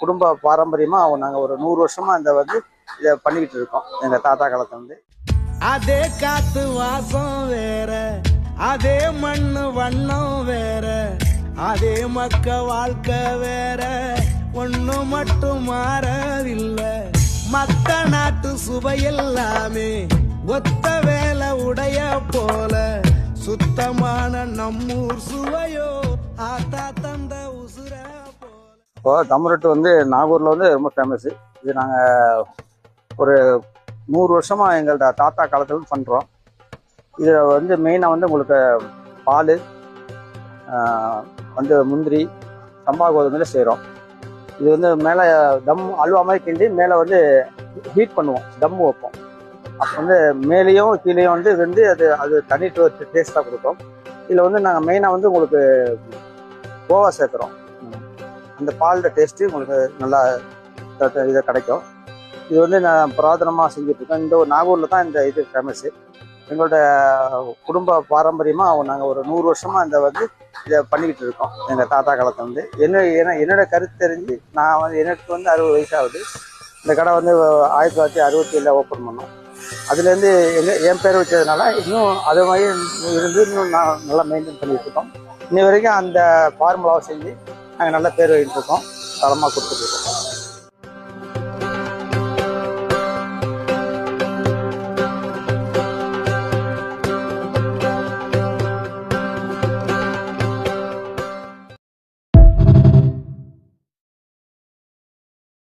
குடும்ப பாரம்பரியமாக நாங்கள் ஒரு 100 வருஷமாக இதை பண்ணிக்கிட்டு இருக்கோம். எங்கள் தாத்தா காலத்துல அதே காத்து வாசம் வேற, அதே மண்ணு வண்ணம் வேற, அதே மக்க வாழ்க்கை வேற, ஒண்ணு மட்டும் மாறவில்லை. மத்த நாட்டு சுவையெல்லாமே ஒத்த வேலை உடைய போல, சுத்தமான நம்மூர் சுவையோ ஆத்தா தந்த உசுர போல. இப்போ தம்ரொட்டு நாகூரில் ரொம்ப ஃபேமஸ். இது நாங்கள் ஒரு 100 வருஷமாக எங்களோட தாத்தா காலத்துல பண்ணுறோம். இதில் மெயினாக உங்களுக்கு பால், முந்திரி, சம்பா கோதுமையில செய்கிறோம். இது மேலே தம் அல்வா மாதிரி கிண்டி மேலே ஹீட் பண்ணுவோம், தம் வைப்போம். அப்போ மேலேயும் கீழேயும் அது தனி டேஸ்ட்டாக கொடுக்கும். இதில் நாங்கள் மெயினாக உங்களுக்கு கோவா சேர்க்குறோம். அந்த பாலோட டேஸ்ட்டு உங்களுக்கு நல்லா இதை கிடைக்கும். இது நான் புராதனமாக செஞ்சுட்ருக்கோம். இந்த ஒரு நாகூரில் தான் இது ஃபேமஸ்ஸு. எங்களோட குடும்ப பாரம்பரியமாக நாங்கள் ஒரு 100 வருஷமாக இதை பண்ணிக்கிட்டு இருக்கோம். எங்கள் தாத்தா காலத்துல என்னோட கருத்து தெரிஞ்சு நான் எனக்கு 60 வயசாகுது. இந்த கடை 1967 ஓப்பன் பண்ணோம். அதுலேருந்து என் பேர் வச்சதுனால இன்னும் அது மாதிரி இன்னும் நான் நல்லா மெயின்டைன் பண்ணிகிட்டு இருக்கோம். இன்னி வரைக்கும் அந்த ஃபார்முலாவை செஞ்சு நாங்கள் நல்ல பேர் வாங்கிட்டு இருக்கோம், தரமாக கொடுத்துட்ருக்கோம்.